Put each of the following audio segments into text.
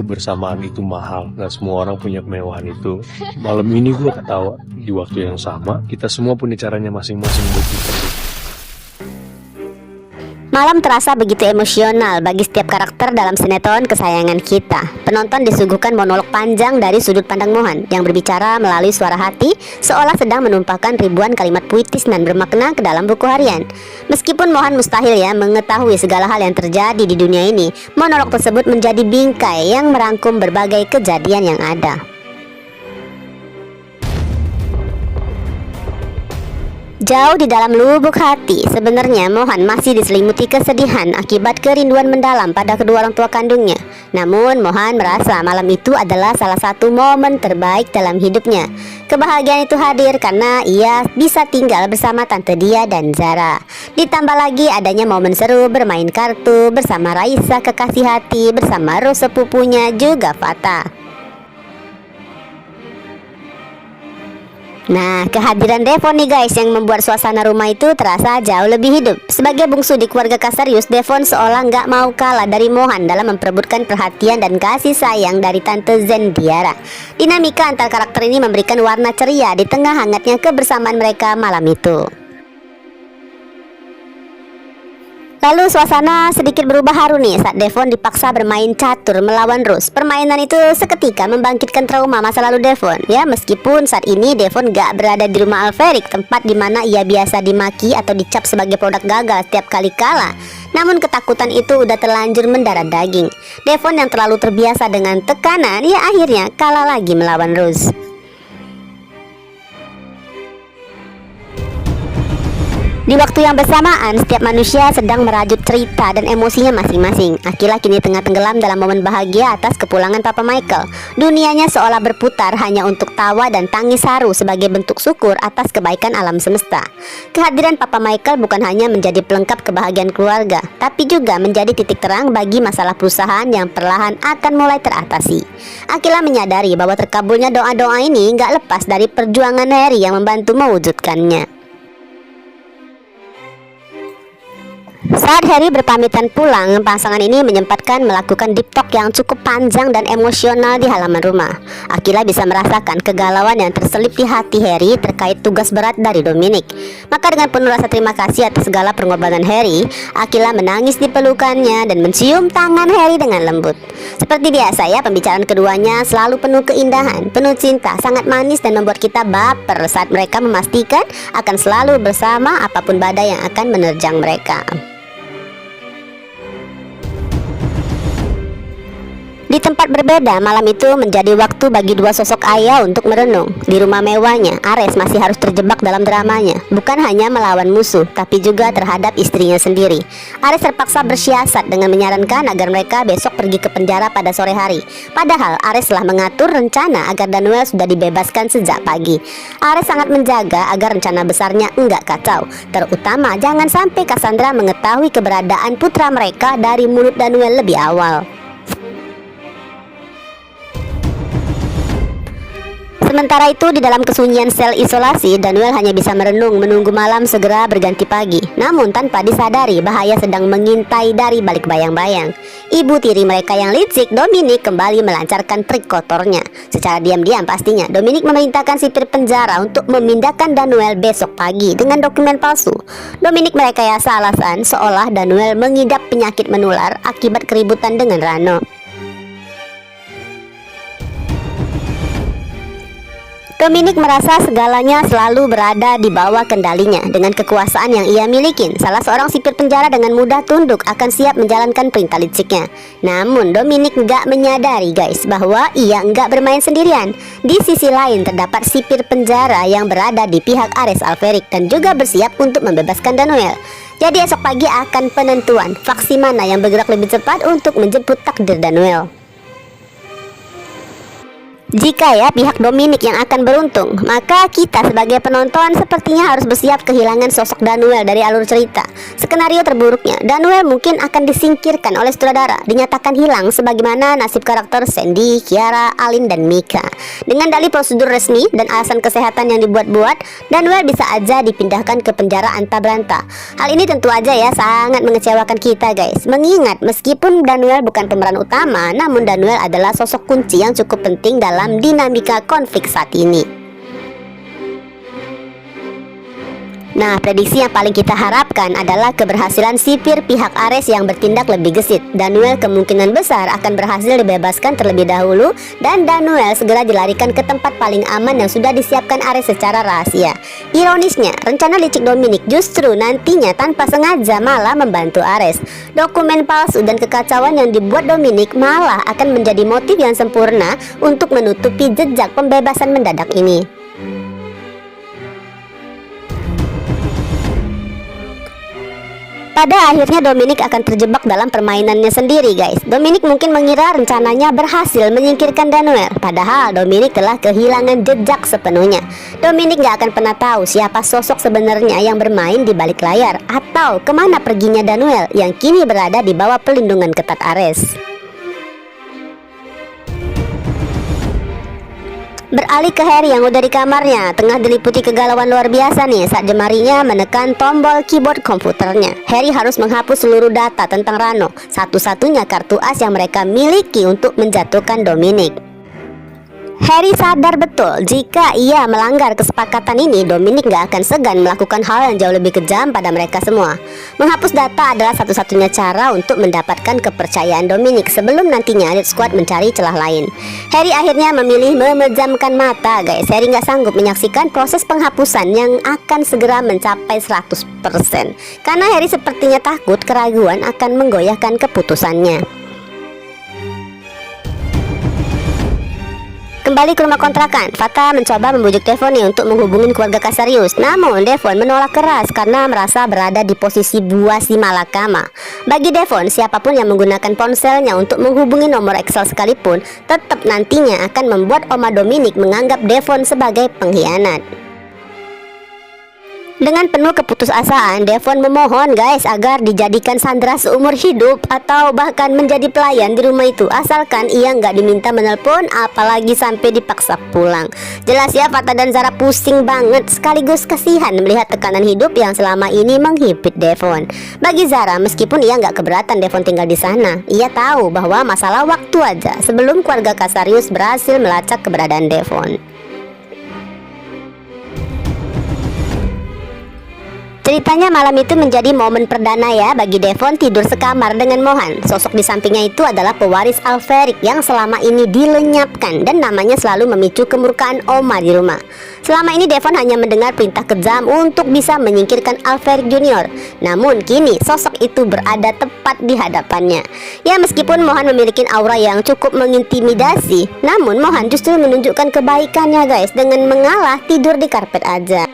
kebersamaan itu mahal. Gak semua orang punya kemewahan itu. Malam ini gue ketawa di waktu yang sama. Kita semua punya caranya masing-masing buat kita. Malam terasa begitu emosional bagi setiap karakter dalam sinetron kesayangan kita. Penonton disuguhkan monolog panjang dari sudut pandang Mohan yang berbicara melalui suara hati, seolah sedang menumpahkan ribuan kalimat puitis dan bermakna ke dalam buku harian. Meskipun Mohan mustahil ya mengetahui segala hal yang terjadi di dunia ini, monolog tersebut menjadi bingkai yang merangkum berbagai kejadian yang ada. Jauh di dalam lubuk hati, sebenarnya Mohan masih diselimuti kesedihan akibat kerinduan mendalam pada kedua orang tua kandungnya. Namun Mohan merasa malam itu adalah salah satu momen terbaik dalam hidupnya. Kebahagiaan itu hadir karena ia bisa tinggal bersama Tante Dia dan Zara. Ditambah lagi adanya momen seru bermain kartu bersama Raisa kekasih hati, bersama Rose sepupunya, juga Fatah. Nah, kehadiran Devon nih guys yang membuat suasana rumah itu terasa jauh lebih hidup. Sebagai bungsu di keluarga Kasarius, Devon seolah nggak mau kalah dari Mohan dalam memperebutkan perhatian dan kasih sayang dari Tante Zendiara. Dinamika antar karakter ini memberikan warna ceria di tengah hangatnya kebersamaan mereka malam itu. Lalu suasana sedikit berubah haru nih saat Devon dipaksa bermain catur melawan Rose. Permainan itu seketika membangkitkan trauma masa lalu Devon. Ya, meskipun saat ini Devon gak berada di rumah Alferic, tempat dimana ia biasa dimaki atau dicap sebagai produk gagal setiap kali kalah. Namun ketakutan itu udah terlanjur mendarah daging. Devon yang terlalu terbiasa dengan tekanan, ya akhirnya kalah lagi melawan Rose. Di waktu yang bersamaan, setiap manusia sedang merajut cerita dan emosinya masing-masing. Akila kini tengah tenggelam dalam momen bahagia atas kepulangan Papa Michael. Dunianya seolah berputar hanya untuk tawa dan tangis haru sebagai bentuk syukur atas kebaikan alam semesta. Kehadiran Papa Michael bukan hanya menjadi pelengkap kebahagiaan keluarga, tapi juga menjadi titik terang bagi masalah perusahaan yang perlahan akan mulai teratasi. Akila menyadari bahwa terkabulnya doa-doa ini gak lepas dari perjuangan Harry yang membantu mewujudkannya. Saat Harry berpamitan pulang, pasangan ini menyempatkan melakukan deep talk yang cukup panjang dan emosional di halaman rumah. Akila bisa merasakan kegalauan yang terselip di hati Harry terkait tugas berat dari Dominic. Maka dengan penuh rasa terima kasih atas segala pengorbanan Harry, Akila menangis di pelukannya dan mencium tangan Harry dengan lembut. Seperti biasa ya, pembicaraan keduanya selalu penuh keindahan, penuh cinta, sangat manis dan membuat kita baper saat mereka memastikan akan selalu bersama apapun badai yang akan menerjang mereka. Di tempat berbeda, malam itu menjadi waktu bagi dua sosok ayah untuk merenung. Di rumah mewahnya, Ares masih harus terjebak dalam dramanya. Bukan hanya melawan musuh, tapi juga terhadap istrinya sendiri. Ares terpaksa bersiasat dengan menyarankan agar mereka besok pergi ke penjara pada sore hari. Padahal Ares telah mengatur rencana agar Danuel sudah dibebaskan sejak pagi. Ares sangat menjaga agar rencana besarnya enggak kacau. Terutama jangan sampai Cassandra mengetahui keberadaan putra mereka dari mulut Danuel lebih awal. Sementara itu di dalam kesunyian sel isolasi, Danuel hanya bisa merenung menunggu malam segera berganti pagi. Namun tanpa disadari bahaya sedang mengintai dari balik bayang-bayang. Ibu tiri mereka yang licik, Dominic, kembali melancarkan trik kotornya. Secara diam-diam pastinya, Dominic memerintahkan sipir penjara untuk memindahkan Danuel besok pagi dengan dokumen palsu. Dominic merekayasa alasan seolah Danuel mengidap penyakit menular akibat keributan dengan Rano. Dominic merasa segalanya selalu berada di bawah kendalinya. Dengan kekuasaan yang ia miliki, salah seorang sipir penjara dengan mudah tunduk akan siap menjalankan perintah liciknya. Namun Dominic nggak menyadari guys bahwa ia nggak bermain sendirian. Di sisi lain terdapat sipir penjara yang berada di pihak Ares Alferic dan juga bersiap untuk membebaskan Danuel. Jadi esok pagi akan penentuan faksi mana yang bergerak lebih cepat untuk menjemput takdir Danuel. Jika ya pihak Dominic yang akan beruntung, maka kita sebagai penonton sepertinya harus bersiap kehilangan sosok Danuel dari alur cerita. Skenario terburuknya, Danuel mungkin akan disingkirkan oleh sutradara, dinyatakan hilang sebagaimana nasib karakter Sandy, Kiara, Alin, dan Mika. Dengan dalih prosedur resmi dan alasan kesehatan yang dibuat-buat, Danuel bisa aja dipindahkan ke penjara anta beranta. Hal ini tentu aja ya sangat mengecewakan kita guys. Mengingat meskipun Danuel bukan pemeran utama, namun Danuel adalah sosok kunci yang cukup penting dalam dinamika konflik saat ini. Nah, prediksi yang paling kita harapkan adalah keberhasilan sipir pihak Ares yang bertindak lebih gesit. Danuel kemungkinan besar akan berhasil dibebaskan terlebih dahulu dan Danuel segera dilarikan ke tempat paling aman yang sudah disiapkan Ares secara rahasia. Ironisnya, rencana licik Dominic justru nantinya tanpa sengaja malah membantu Ares. Dokumen palsu dan kekacauan yang dibuat Dominic malah akan menjadi motif yang sempurna untuk menutupi jejak pembebasan mendadak ini. Pada akhirnya Dominic akan terjebak dalam permainannya sendiri guys. Dominic mungkin mengira rencananya berhasil menyingkirkan Danuel, padahal Dominic telah kehilangan jejak sepenuhnya. Dominic gak akan pernah tahu siapa sosok sebenarnya yang bermain di balik layar, atau kemana perginya Danuel yang kini berada di bawah pelindungan ketat Ares. Beralih ke Harry yang udah di kamarnya, tengah diliputi kegalauan luar biasa nih saat jemarinya menekan tombol keyboard komputernya. Harry harus menghapus seluruh data tentang Rano, satu-satunya kartu as yang mereka miliki untuk menjatuhkan Dominic. Harry sadar betul jika ia melanggar kesepakatan ini, Dominic gak akan segan melakukan hal yang jauh lebih kejam pada mereka semua. Menghapus data adalah satu-satunya cara untuk mendapatkan kepercayaan Dominic sebelum nantinya Elite Squad mencari celah lain. Harry akhirnya memilih memejamkan mata guys. Harry gak sanggup menyaksikan proses penghapusan yang akan segera mencapai 100%. Karena Harry sepertinya takut keraguan akan menggoyahkan keputusannya. Kembali ke rumah kontrakan, Fata mencoba membujuk Devon untuk menghubungi keluarga Casarius. Namun Devon menolak keras karena merasa berada di posisi buah si malakama. Bagi Devon, siapapun yang menggunakan ponselnya untuk menghubungi nomor Excel sekalipun, tetap nantinya akan membuat Oma Dominic menganggap Devon sebagai pengkhianat. Dengan penuh keputusasaan, Devon memohon guys agar dijadikan sandera seumur hidup atau bahkan menjadi pelayan di rumah itu, asalkan ia nggak diminta menelpon apalagi sampai dipaksa pulang. Jelas ya Fata dan Zara pusing banget sekaligus kasihan melihat tekanan hidup yang selama ini menghimpit Devon. Bagi Zara, meskipun ia nggak keberatan Devon tinggal di sana, ia tahu bahwa masalah waktu aja sebelum keluarga Casarius berhasil melacak keberadaan Devon. Ceritanya malam itu menjadi momen perdana ya bagi Devon tidur sekamar dengan Mohan. Sosok di sampingnya itu adalah pewaris Alferic yang selama ini dilenyapkan dan namanya selalu memicu kemurkaan Oma di rumah. Selama ini Devon hanya mendengar perintah kejam untuk bisa menyingkirkan Alferic Junior. Namun kini sosok itu berada tepat di hadapannya. Ya meskipun Mohan memiliki aura yang cukup mengintimidasi, namun Mohan justru menunjukkan kebaikannya guys dengan mengalah tidur di karpet aja.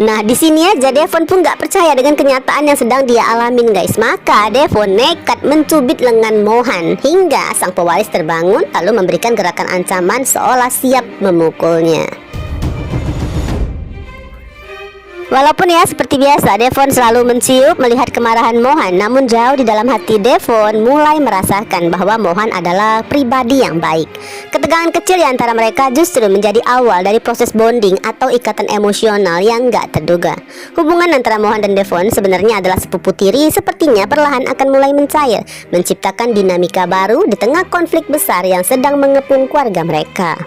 Nah di sini aja Devon pun gak percaya dengan kenyataan yang sedang dia alamin guys. Maka Devon nekat mencubit lengan Mohan hingga sang pewaris terbangun lalu memberikan gerakan ancaman seolah siap memukulnya. Walaupun ya seperti biasa Devon selalu mencium melihat kemarahan Mohan, namun jauh di dalam hati Devon mulai merasakan bahwa Mohan adalah pribadi yang baik. Ketegangan kecil di antara mereka justru menjadi awal dari proses bonding atau ikatan emosional yang gak terduga. Hubungan antara Mohan dan Devon sebenarnya adalah sepupu tiri, sepertinya perlahan akan mulai mencair, menciptakan dinamika baru di tengah konflik besar yang sedang mengepung keluarga mereka.